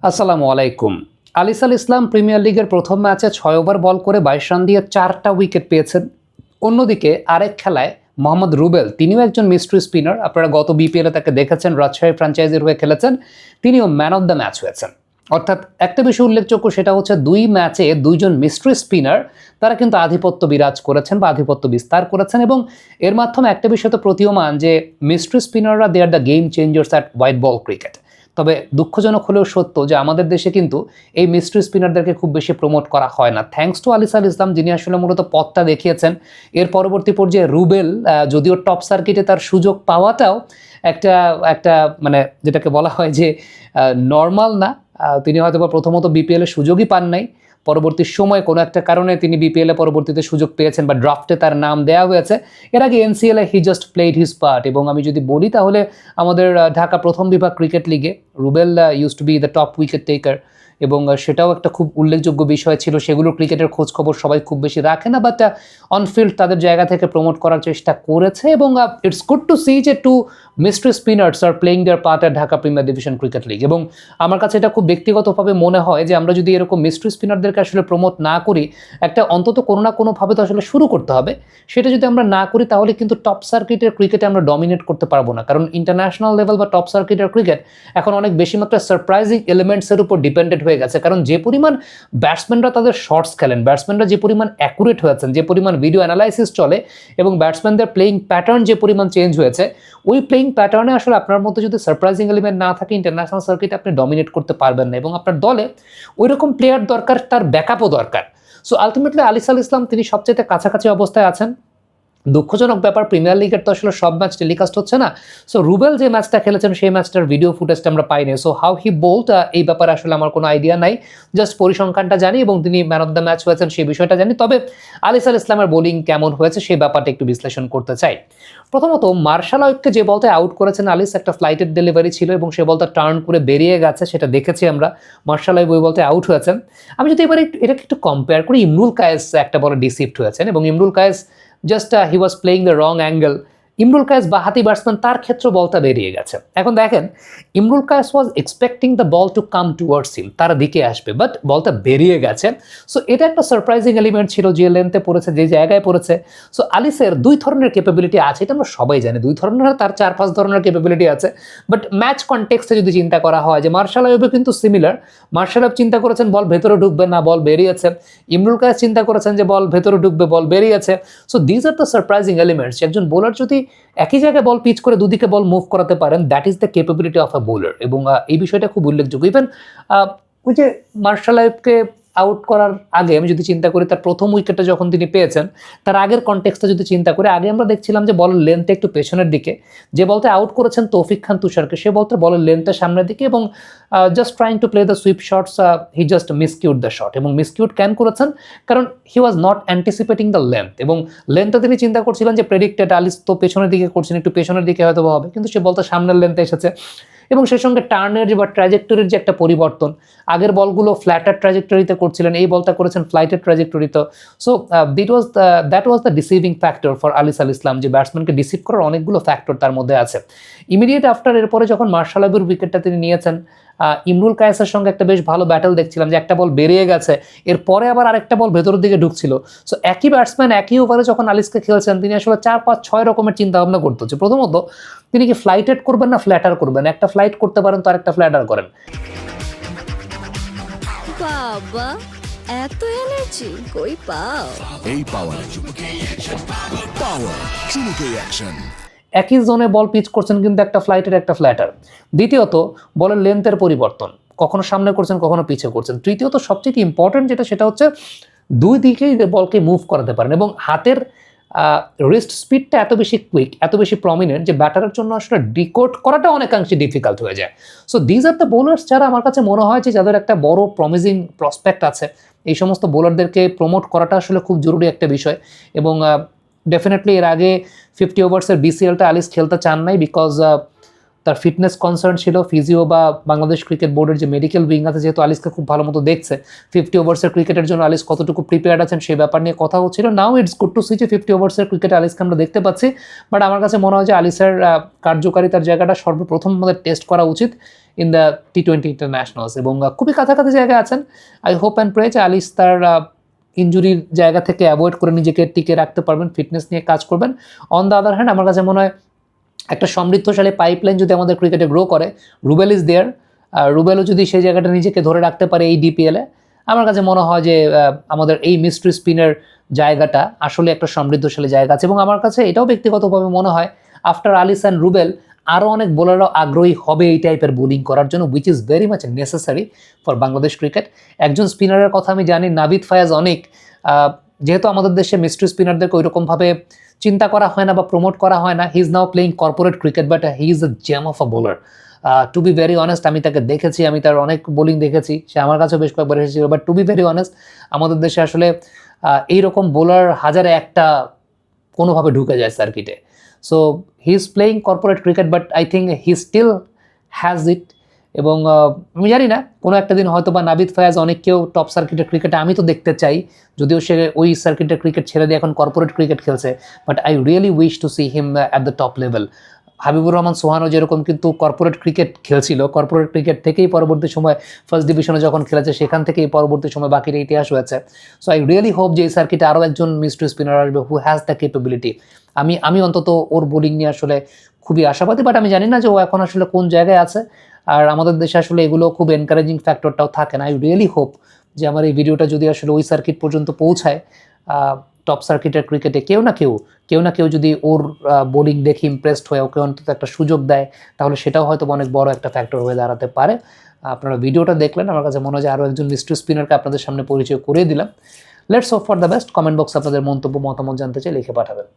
আসসালামু আলাইকুম। আলিস আল ইসলাম প্রিমিয়ার লিগের প্রথম ম্যাচে ৬ ওভার বল করে ২২ রান দিয়ে ৪টা উইকেট পেয়েছেন। অন্যদিকে আরেক খেলায় মোহাম্মদ রুবেল, তিনিও একজন মিস্ট্রি স্পিনার। আপনারা গত বিপিএলে তাকে দেখেছেন, রাজশাহী ফ্র্যাঞ্চাইজির হয়ে খেলেছেন। তিনিও ম্যান অফ দ্য ম্যাচ হয়েছেন। অর্থাৎ একটা বিষয় উল্লেখযোগ্য, সেটা হচ্ছে দুই ম্যাচে দুইজন মিস্ট্রি স্পিনার তারা কিন্তু আধিপত্য বিরাজ করেছেন বা আধিপত্য বিস্তার করেছেন, এবং এর মাধ্যমে একটা বিষয় তো প্রতীয়মান যে মিস্ট্রি স্পিনাররা they are the game changers at white ball cricket. তবে দুঃখজনক হলেও সত্য যে আমাদের দেশে কিন্তু এই মিস্ট্রি স্পিনারদেরকে খুব বেশি প্রমোট করা হয় না, থ্যাঙ্কস টু আলিস আল ইসলাম, যিনি আসলে মূলত পথটা দেখিয়েছেন। এর পরবর্তী পর্যায়ে রুবেল, যদিও টপ সার্কিটে তার সুযোগ পাওয়াটাও একটা একটা মানে যেটাকে বলা হয় যে নর্মাল না। তিনি হয়তো বা প্রথমত বিপিএলে সুযোগই পান নাই, পরবর্তী সময়ে কোনো একটা কারণে তিনি বিপিএলে পরবর্তীতে সুযোগ পেয়েছেন বা ড্রাফটে তার নাম দেওয়া হয়েছে। এর আগে এনসিএলে he just played his part. এবং আমি যদি বলি তাহলে আমাদের ঢাকা প্রথম বিভাগ ক্রিকেট লিগে Rubel use to B the top wicket taker, এবং সেটাও একটা খুব উল্লেখযোগ্য বিষয় ছিল। সেগুলো ক্রিকেটের খোঁজ খবর সবাই খুব বেশি রাখে না, বাট অনফিল্ড তাদের জায়গা থেকে প্রমোট করার চেষ্টা করেছে। এবং ইটস গুড টু সি যে two mystery spinners are playing their part at Dhaka premier division cricket league. এবং আমার কাছে এটা খুব ব্যক্তিগতভাবে মনে হয় যে আমরা যদি এরকম মিস্ট্রি স্পিনারদেরকে আসলে প্রমোট না করি, একটা অন্তত কোনো না কোনোভাবে তো আসলে শুরু করতে হবে। সেটা যদি আমরা না করি তাহলে কিন্তু টপ সার্কিটের ক্রিকেটে আমরা ডমিনেট করতে পারবো না, কারণ ইন্টারন্যাশনাল লেভেল বা টপ সার্কিটের ক্রিকেট এখন অনেক বেশি মাত্রা সারপ্রাইজিং এলিমেন্টসের উপর ডিপেন্ডেন্ট হয়ে গেছে। কারণ যে পরিমাণ ব্যাটসম্যানরা তাদের শর্টস খেলেন, ব্যাটসম্যানরা যে পরিমাণ অ্যাকুরেট হয়েছেন, যে পরিমাণ ভিডিও অ্যানালাইসিস চলে, এবং ব্যাটসম্যানদের প্লেইং প্যাটার্ন যে পরিমাণ চেঞ্জ হয়েছে, ওই প্লেইং প্যাটার্নে আসলে আপনার মধ্যে যদি সারপ্রাইজিং এলিমেন্ট না থাকে, ইন্টারন্যাশনাল সার্কিটে আপনি ডমিনেট করতে পারবেন না। এবং আপনার দলে ওই রকম প্লেয়ার দরকার, তার ব্যাকআপও দরকার। সো আলটিমেটলি আলিস আল ইসলাম তিনি সবচেয়ে কাছাকাছি অবস্থায় আছেন। দুঃখজনক ব্যাপার, প্রিমিয়ার লিগের তো আসলে সব ম্যাচ টেলিকাস্ট হচ্ছে না। সো রুবেল যে ম্যাচটা খেলেছেন সেই ম্যাচটার ভিডিও ফুটেজটা আমরা পাইনি। সো হাউ হি বোল্ড এই ব্যাপারে আসলে আমার কোনো আইডিয়া নাই, জাস্ট পরিসংখ্যানটা জানি এবং তিনি ম্যান অফ দ্য ম্যাচ হয়েছেন সেই বিষয়টা জানি। তবে আলিস আল ইসলামের বোলিং কেমন হয়েছে সেই ব্যাপারটা একটু বিশ্লেষণ করতে চাই। প্রথমত মার্শাল আইয়ুবকে যে বলতে আউট করেছেন আলিস, একটা ফ্লাইটের ডেলিভারি ছিল এবং সে বলটা টার্ন করে বেরিয়ে গেছে, সেটা দেখেছি আমরা। মার্শাল আইয়ুব ওই বলতে আউট হয়েছেন। আমি যদি এবার এটাকে একটু কম্পেয়ার করি, ইমরুল কায়েস একটা বলে ডিসিভড হয়েছেন, এবং Imrul Kayes just he was playing the wrong angle. Imrul Kayes বাহাতি ব্যাটসম্যান, তার ক্ষেত্রে বলটা বেরিয়ে গেছে। এখন দেখেন, Imrul Kayes was expecting the ball to come towards him, তার দিকে আসবে, বাট বলটা বেরিয়ে গেছে। সো এটা একটা সারপ্রাইজিং এলিমেন্ট ছিল, যে লেন্থে পড়েছে, যে জায়গায় পড়েছে। সো আলিসের দুই ধরনের ক্যাপাবিলিটি আছে, এটা আমরা সবাই জানি, দুই ধরনের, তার 4-5 ধরনের ক্যাপাবিলিটি আছে। বাট ম্যাচ কনটেক্সটে যদি চিন্তা করা হয়, যে মার্শাল আইয়ুবও কিন্তু সিমিলার। মার্শাল আইয়ুব চিন্তা করেছেন বল ভেতরে ঢুকবে না, বল বেরিয়েছে। ইমরুল কায়েস চিন্তা করেছেন যে বল ভেতরে ঢুকবে, বল বেরিয়েছে। So these are the surprising elements. একজন বোলার যদি একই জায়গায় বল পিচ করে দুদিকে বল মুভ করাতে পারেন, that is the capability of a bowler. এবং এই বিষয়টা খুব উল্লেখযোগ্য। ইভেন ওই যে মার্শাল আইয়ুবকে আউট করার আগে আমি যদি চিন্তা করি, তার প্রথম উইকেটটা যখন তিনি পেয়েছেন, তার আগের কনটেক্সটটা যদি চিন্তা করি, আগে আমরা দেখছিলাম যে বলের লেন্থটা একটু পেছনের দিকে। যে বলতে আউট করেছেন তৌফিক খান তুষারকে, সে বলতে বলের লেন্থটা সামনের দিকে, এবং just trying to play the sweep shots, he just miscued the shot. এবং মিসকিউড কেন করেছেন? কারণ he was not anticipating the length, এবং লেন্থটা তিনি চিন্তা করছিলেন যে প্রেডিক্টেড আলিস তো পেছনের দিকে করছেন, একটু পেছনের দিকে হয়তো হবে, কিন্তু সে বলতে সামনের লেন্থে এসেছে। এবং সেই সঙ্গে টার্নের বা ট্র্যাজেক্টরির যে একটা পরিবর্তন, আগের বলগুলো ফ্ল্যাটার ট্র্যাজেক্টরিতে করছিলেন, এই বলটা করেছেন ফ্লাইটের ট্র্যাজেক্টরিতে। So that was the deceiving factor for Alis Al Islam, যে ব্যাটসম্যানকে ডিসিভ করার অনেকগুলো ফ্যাক্টর তার মধ্যে আছে। ইমিডিয়েট আফটার এরপরে যখন মার্শাল আইয়ুবের উইকেটটা তিনি নিয়েছেন, ইমরুল কায়েসের সঙ্গে একটা বেশ ভালো ব্যাটল দেখছিলাম, যে একটা বল বেরিয়ে গেছে, এরপরে আবার আরেকটা বল ভেতরের দিকে ঢুকছিল। সো একই ব্যাটসম্যান একই ওভারে যখন আলিসকে খেলছেন, তিনি আসলে 4-5-6 রকমের চিন্তাভাবনা করতে হচ্ছে। প্রথমত তিনি কি ফ্লাইটেড করবেন না ফ্ল্যাটার করবেন, একটা ফ্লাইট করতে পারেন তো আরেকটা ফ্ল্যাটার করেন। বাবা, এত এনার্জি কই পাও? এই পাওয়ার চুমুকে অ্যাকশন। একই জোনে বল পিচ করছেন, কিন্তু একটা ফ্লাইটের একটা ফ্ল্যাটার। দ্বিতীয়ত বলের লেন্থের পরিবর্তন, কখনো সামনে করছেন, কখনো পিছে করছেন। তৃতীয়ত সবচেয়ে ইম্পর্টেন্ট যেটা, সেটা হচ্ছে দুই দিকেই বলকে মুভ করাতে পারেন, এবং হাতের রিস্ট স্পিডটা এত বেশি কুইক, এত বেশি প্রমিনেন্ট, যে ব্যাটারের জন্য আসলে ডিকোড করাটা অনেকাংশে ডিফিকাল্ট হয়ে যায়। So these are the bowlers, যারা আমার কাছে মনে হয় যে যাদের একটা বড় প্রমিজিং প্রসপেক্ট আছে, এই সমস্ত বোলারদেরকে প্রমোট করাটা আসলে খুব জরুরি একটা বিষয়। এবং ডেফিনেটলি এর আগে 50 ওভার্সের বিসিএলটা আলিস খেলতে চান নাই, বিকজ তার ফিটনেস কনসার্ন ছিল, ফিজিও বা বাংলাদেশ ক্রিকেট বোর্ডের যে মেডিকেল উইং আছে যেহেতু আলিসকে খুব ভালো মতো দেখছে, 50 ওভার্সের ক্রিকেটের জন্য আলিস কতটুকু প্রিপেয়ার্ড আছেন সেই ব্যাপার নিয়ে কথা হচ্ছিল। Now it's good to see যে 50 ওভার্সের ক্রিকেটে আলিসকে আমরা দেখতে পাচ্ছি, বাট আমার কাছে মনে হয় যে আলিসের কার্যকারিতার জায়গাটা সর্বপ্রথম আমাদের টেস্ট করা উচিত ইন দ্য T20 ইন্টারন্যাশনালস, এবং খুবই কাছাকাছি জায়গায় আছেন। আই হোপ অ্যান্ড প্রে যে আলিস তার ইনজুরির জায়গা থেকে অ্যাভয়েড করে নিজেকে টিকে রাখতে পারবেন, ফিটনেস নিয়ে কাজ করবেন। অন দ্য আদার হ্যান্ড আমার কাছে মনে হয় একটা সমৃদ্ধশালী পাইপলাইন যদি আমাদের ক্রিকেটে গ্রো করে, রুবেল ইজ দেয়ার, রুবেলও যদি সেই জায়গাটা নিজেকে ধরে রাখতে পারে এই ডিপিএলে, আমার কাছে মনে হয় যে আমাদের এই মিস্ট্রি স্পিনের জায়গাটা আসলে একটা সমৃদ্ধশালী জায়গা আছে। এবং আমার কাছে এটাও ব্যক্তিগতভাবে মনে হয় আফটার আলিস অ্যান্ড রুবেল আরও অনেক বোলাররাও আগ্রহী হবে এই টাইপের বোলিং করার জন্য, which is very much necessary for Bangladesh cricket. একজন স্পিনারের কথা আমি জানি, নাবিদ ফায়াজ অনেক, যেহেতু আমাদের দেশে মিস্ট্রি স্পিনারদেরকে ওইরকমভাবে চিন্তা করা হয় না বা প্রমোট করা হয় না, he is now playing corporate cricket, but he is a gem of a bowler. To be very honest, আমি তাকে দেখেছি, আমি তার অনেক বোলিং দেখেছি, সে আমার কাছেও বেশ কয়েকবার এসেছিল, but to be very honest আমাদের দেশে আসলে এইরকম বোলার হাজারে একটা কোনোভাবে ঢুকে যায় সার্কিটে। So he is playing corporate cricket, but I think he still has it. এবং আমি জানি না কোনো একটা দিন হয়তো বা নাবিদ ফায়াজ অনেককেও টপ সার্কিটের ক্রিকেটে আমি তো দেখতে চাই, যদিও সে ওই সার্কিটের ক্রিকেট ছেড়ে দিয়ে এখন কর্পোরেট ক্রিকেট খেলছে, but I really wish to see him at the top level. Habibur Rahman সোহানও যেরকম কিন্তু কর্পোরেট ক্রিকেট খেলছিল, কর্পোরেট ক্রিকেট থেকেই পরবর্তী সময় ফার্স্ট ডিভিশনে যখন খেলেছে সেখান থেকেই পরবর্তী সময় বাকির ইতিহাস হয়েছে। সো আই রিয়েলি হোপ যে এই সার্কিটে আরও একজন মিস্ট্রি স্পিনার আসবে হু হ্যাজ দ্য ক্যাপাবিলিটি। আমি অন্তত ওর বোলিং নিয়ে আসলে খুবই আশাবাদী, বাট আমি জানি না যে ও এখন আসলে কোন জায়গায় আছে। আর আমাদের দেশে আসলে এগুলো খুব এনকারেজিং ফ্যাক্টরটাও থাকে না। আই রিয়েলি হোপ যে আমার এই ভিডিওটা যদি আসলে ওই সার্কিট পর্যন্ত পৌঁছায়, টপ সার্কিটের ক্রিকেটে কেউ না কেউ যদি ওর বোলিং দেখে ইমপ্রেসড হয়ে ওকে অন্তত একটা সুযোগ দেয়, তাহলে সেটাও হয়তো অনেক বড় একটা ফ্যাক্টর হয়ে দাঁড়াতে পারে। আপনারা ভিডিওটা দেখলেন, আমার কাছে মনে হয় যে আরও একজন মিস্ট্রি স্পিনারকে আপনাদের সামনে পরিচয় করিয়ে দিলাম। Let's hope for the best. Comment বক্সে আপনাদের মন্তব্য মতামত জানতে চাই, লিখে পাঠাবেন।